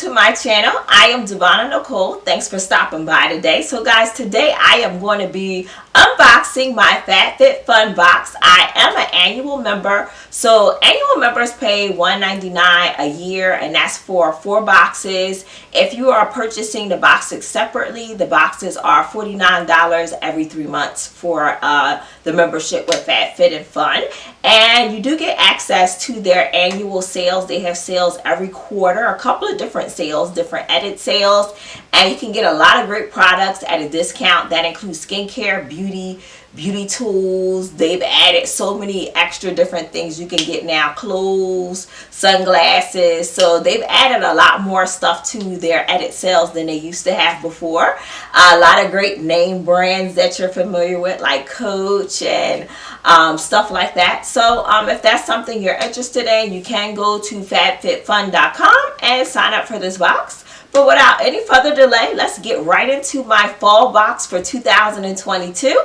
to my channel. I am Devonna Nicole. Thanks for stopping by today. So guys, today I am going to be unboxing my FabFitFun box. I am an annual member. So annual members pay $1.99 a year, and that's for 4 boxes. If you are purchasing the boxes separately, the boxes are $49 every 3 months for the membership with FabFitFun. And you do get access to their annual sales. They have sales every quarter, a couple of different sales, different edit sales, and you can get a lot of great products at a discount. That includes skincare, beauty tools. They've added so many extra different things you can get now, clothes, sunglasses. So they've added a lot more stuff to their edit sales than they used to have before. A lot of great name brands that you're familiar with, like Coach and stuff like that. So if that's something you're interested in, you can go to FabFitFun.com and sign up for this box. But without any further delay, let's get right into my fall box for 2022.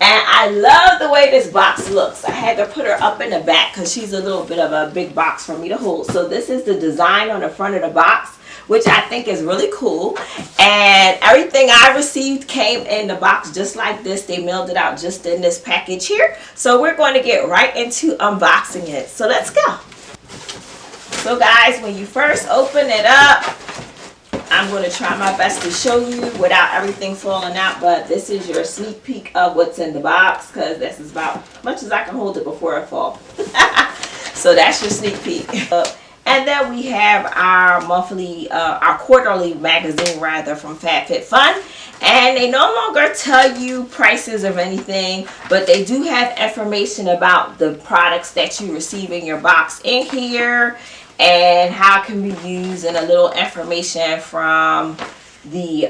And I love the way this box looks. I had to put her up in the back because she's a little bit of a big box for me to hold. So this is the design on the front of the box, which I think is really cool. And everything I received came in the box just like this. They mailed it out just in this package here. So we're going to get right into unboxing it. So let's go. So guys, when you first open it up, I'm going to try my best to show you without everything falling out, but this is your sneak peek of what's in the box, because this is about as much as I can hold it before it falls. So that's your sneak peek. And then we have our our quarterly magazine rather from FabFitFun. And they no longer tell you prices of anything, but they do have information about the products that you receive in your box in here, and how it can be used, and a little information from the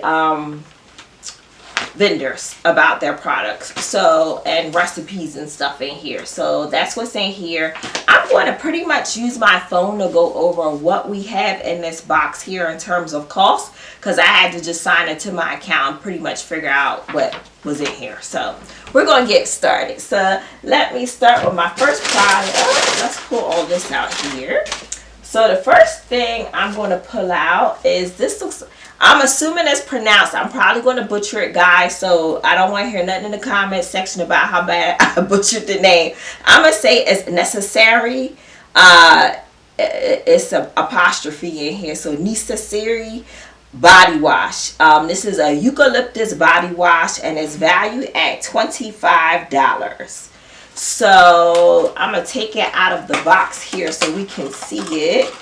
vendors about their products, so, and recipes and stuff in here. So that's what's in here. I'm going to pretty much use my phone to go over what we have in this box here in terms of cost, because I had to just sign into my account and pretty much figure out what was in here. So we're going to get started. So let me start with my first product. Let's pull all this out here. So the first thing I'm going to pull out is, this looks, I'm assuming it's pronounced. I'm probably going to butcher it, guys. So I don't want to hear nothing in the comment section about how bad I butchered the name. I'm going to say it's necessary. It's an apostrophe in here. So necessary body wash. This is a eucalyptus body wash, and it's valued at $25. So I'm going to take it out of the box here so we can see it.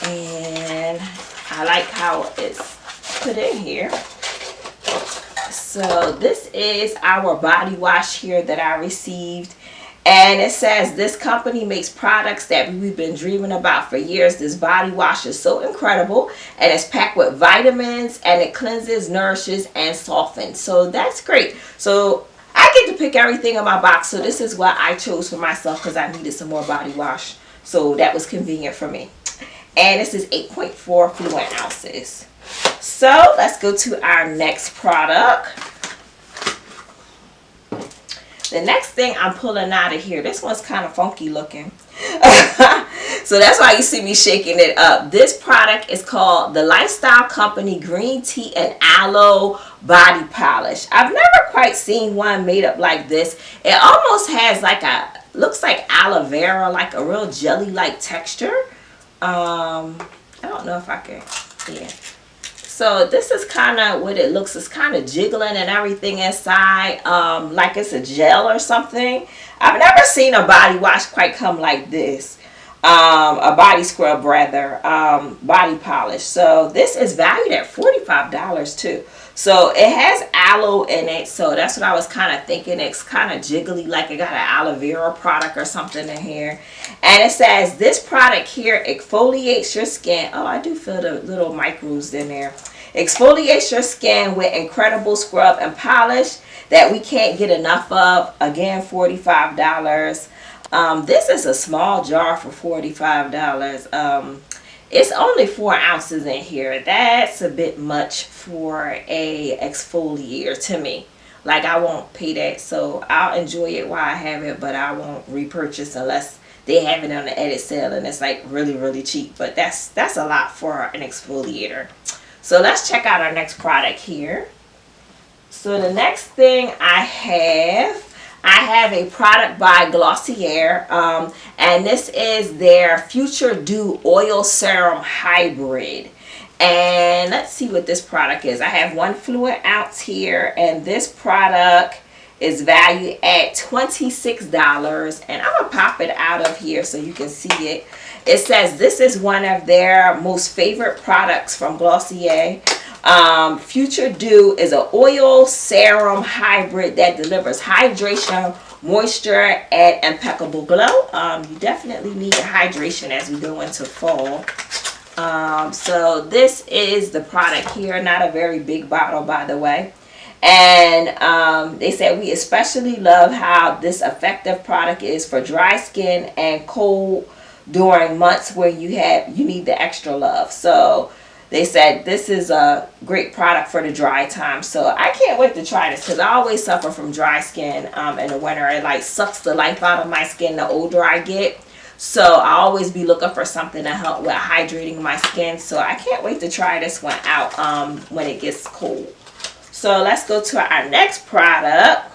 And I like how it's put in here. So this is our body wash here that I received. And it says, this company makes products that we've been dreaming about for years. This body wash is so incredible, and it's packed with vitamins, and it cleanses, nourishes, and softens. So that's great. So I get to pick everything in my box, so this is what I chose for myself because I needed some more body wash. So that was convenient for me. And this is 8.4 fluid ounces. So let's go to our next product. The next thing I'm pulling out of here, this one's kind of funky looking. So that's why you see me shaking it up. This product is called the Lifestyle Company Green Tea and Aloe Body Polish. I've never quite seen one made up like this. It almost has like a, looks like aloe vera, like a real jelly-like texture. I don't know if I can, yeah. So this is kind of what it looks. It's kind of jiggling and everything inside, like it's a gel or something. I've never seen a body wash quite come like this. A body scrub rather, body polish. So this is valued at $45 too. So it has aloe in it, so that's what I was kind of thinking. It's kind of jiggly, like it got an aloe vera product or something in here. And it says this product here exfoliates your skin. Oh, I do feel the little micros in there. Exfoliates your skin with incredible scrub and polish that we can't get enough of. Again, $45. This is a small jar for $45. It's only 4 ounces in here. That's a bit much for a exfoliator to me. Like, I won't pay that, so I'll enjoy it while I have it, but I won't repurchase unless they have it on the edit sale and it's like really cheap, but that's a lot for an exfoliator. So let's check out our next product here. So the next thing I have a product by Glossier, and this is their Future Dew Oil Serum Hybrid. And let's see what this product is. I have 1 fluid ounce here, and this product is valued at $26. And I'm going to pop it out of here so you can see it. It says this is one of their most favorite products from Glossier. Future Dew is an oil serum hybrid that delivers hydration, moisture, and impeccable glow. You definitely need hydration as we go into fall. So this is the product here, not a very big bottle, by the way. And they said we especially love how this effective product is for dry skin and cold during months where you need the extra love. So they said this is a great product for the dry time. So I can't wait to try this because I always suffer from dry skin in the winter. It like sucks the life out of my skin the older I get. So I always be looking for something to help with hydrating my skin. So I can't wait to try this one out when it gets cold. So let's go to our next product.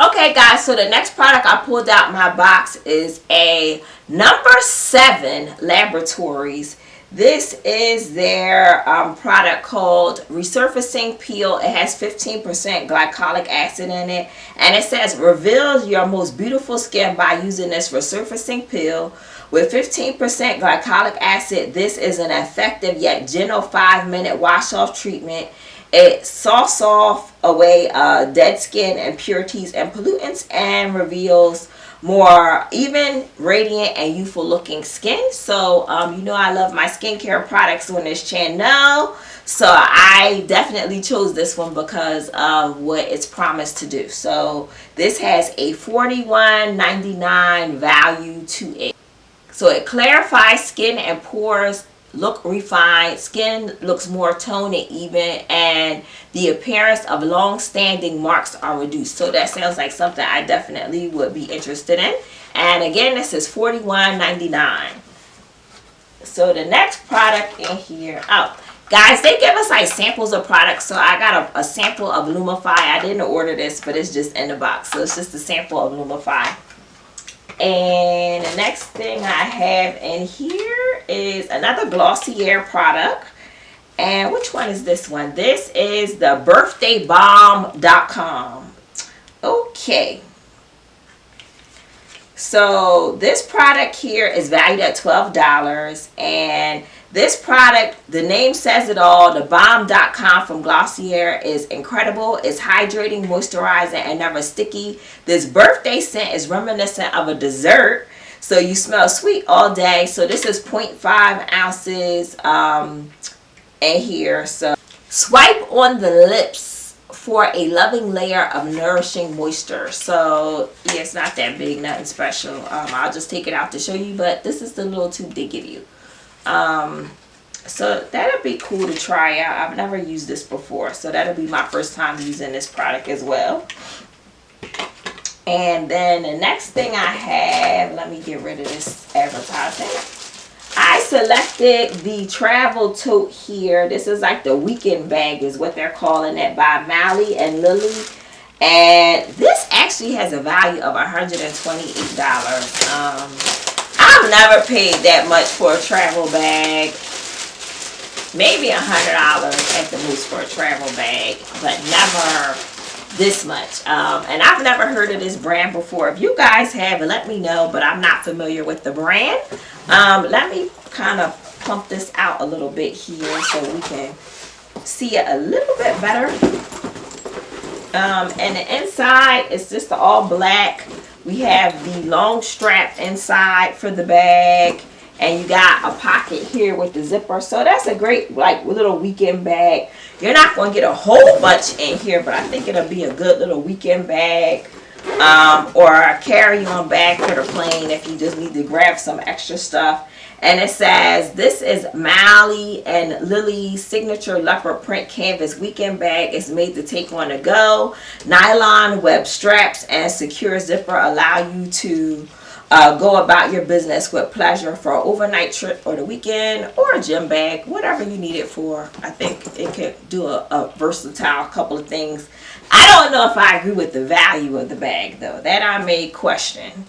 Okay guys, so the next product I pulled out my box is a number 7 Laboratories. This is their product called Resurfacing Peel. It has 15% glycolic acid in it. And it says, reveal your most beautiful skin by using this resurfacing peel. With 15% glycolic acid, this is an effective yet gentle 5-minute wash-off treatment. It softs off away dead skin, impurities, and pollutants, and reveals more even, radiant, and youthful looking skin. So you know I love my skincare products on this channel, so I definitely chose this one because of what it's promised to do. So this has a $41.99 value to it. So it clarifies skin and pores, look refined, skin looks more toned and even, and the appearance of long-standing marks are reduced. So that sounds like something I definitely would be interested in. And again, this is $41.99. So the next product in here, oh guys, they give us like samples of products. So I got a sample of Lumify. I didn't order this, but it's just in the box. So it's just a sample of Lumify. And the next thing I have in here is another Glossier product. And which one is this one? This is the Birthdaybomb.com. Okay. So this product here is valued at $12. And this product, the name says it all. The Bomb.com from Glossier is incredible. It's hydrating, moisturizing, and never sticky. This birthday scent is reminiscent of a dessert. So you smell sweet all day. So this is 0.5 ounces in here. So swipe on the lips for a loving layer of nourishing moisture. So yeah, it's not that big, nothing special. I'll just take it out to show you, but this is the little tube they give you. So that'll be cool to try out. I've never used this before, so that'll be my first time using this product as well. And then the next thing I have, let me get rid of this advertising. I selected the travel tote here. This is like the weekend bag is what they're calling it, by Mally and Lily. And this actually has a value of $128. I've never paid that much for a travel bag. Maybe $100 at the most for a travel bag, but never this much. And I've never heard of this brand before. If you guys have, let me know, but I'm not familiar with the brand. Let me kind of pump this out a little bit here so we can see it a little bit better. And the inside is just all black. We have the long strap inside for the bag, and you got a pocket here with the zipper. So that's a great like little weekend bag. You're not going to get a whole bunch in here, but I think it'll be a good little weekend bag, or a carry-on bag for the plane if you just need to grab some extra stuff. And it says, this is Mally and Lily's signature leopard print canvas weekend bag. It's made to take on the go. Nylon web straps and secure zipper allow you to go about your business with pleasure for an overnight trip or the weekend, or a gym bag, whatever you need it for. I think it could do a versatile couple of things. I don't know if I agree with the value of the bag though. That I may question.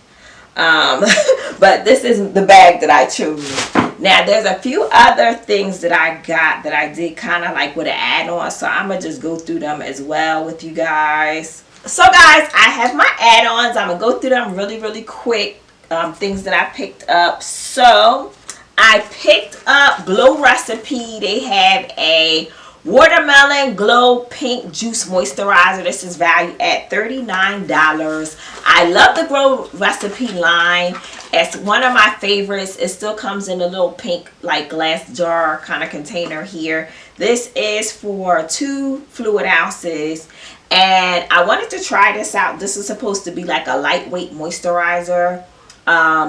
But this is the bag that I chose. Now there's a few other things that I got that I did kind of like with an add-on, so I'm gonna just go through them as well with you guys. So guys, I have my add-ons. I'm gonna go through them really quick. Things that I picked up. So I picked up Glow Recipe. They have a Watermelon Glow Pink Juice Moisturizer. This is valued at $39. I love the Glow Recipe line. It's one of my favorites. It still comes in a little pink like glass jar kind of container here. This is for 2 fluid ounces. And I wanted to try this out. This is supposed to be like a lightweight moisturizer.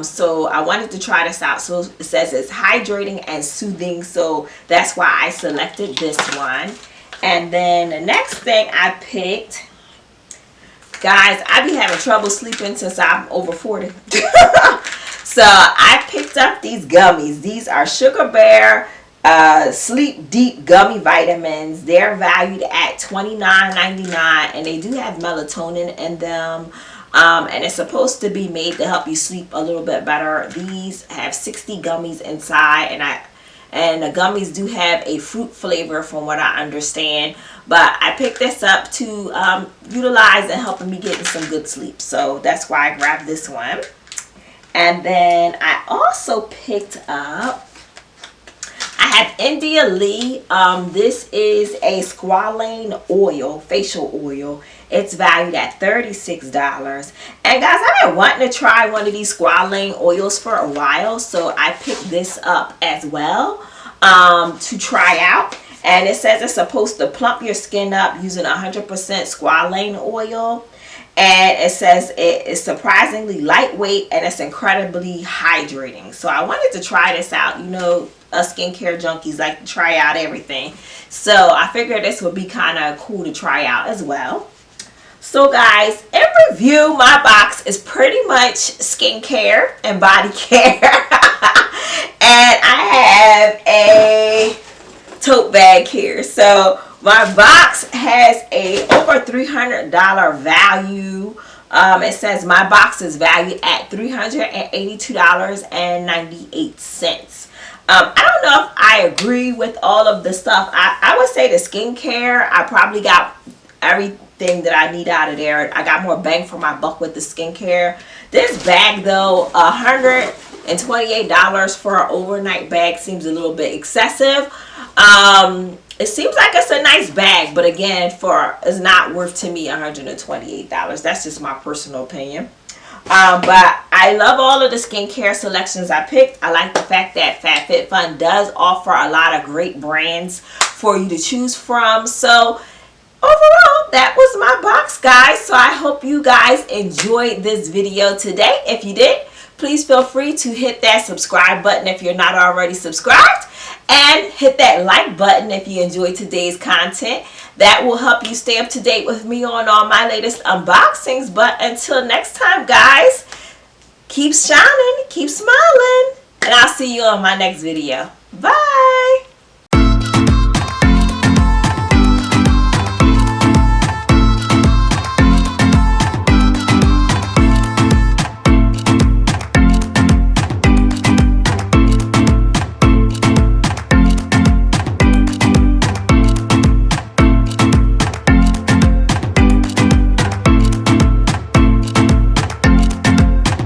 So I wanted to try this out. So it says it's hydrating and soothing, so that's why I selected this one. And then the next thing I picked, guys, I be having trouble sleeping since I'm over 40. So I picked up these gummies. These are Sugar Bear Sleep Deep Gummy Vitamins. They're valued at $29.99, and they do have melatonin in them. And it's supposed to be made to help you sleep a little bit better. These have 60 gummies inside, and the gummies do have a fruit flavor from what I understand. But I picked this up to utilize and helping me getting some good sleep. So that's why I grabbed this one. And then I also picked up, I have India Lee. This is a Squalane Oil Facial Oil. It's valued at $36. And guys, I've been wanting to try one of these Squalane oils for a while, so I picked this up as well to try out. And it says it's supposed to plump your skin up using 100% Squalane oil. And it says it is surprisingly lightweight and it's incredibly hydrating. So I wanted to try this out. You know, us skincare junkies like to try out everything. So I figured this would be kind of cool to try out as well. So guys, in review, my box is pretty much skincare and body care. And I have a tote bag here. So my box has a over $300 value. It says my box is valued at $382.98. I don't know if I agree with all of the stuff. I would say the skincare, I probably got everything that I need out of there. I got more bang for my buck with the skincare. This bag though, $128 for an overnight bag seems a little bit excessive. It seems like it's a nice bag, but again, it's not worth to me $128. That's just my personal opinion. But I love all of the skincare selections I picked. I like the fact that FabFitFun does offer a lot of great brands for you to choose from. So overall, that was my box, guys. So I hope you guys enjoyed this video today. If you did, please feel free to hit that subscribe button if you're not already subscribed. And hit that like button if you enjoyed today's content. That will help you stay up to date with me on all my latest unboxings. But until next time, guys, keep shining, keep smiling, and I'll see you on my next video. Bye!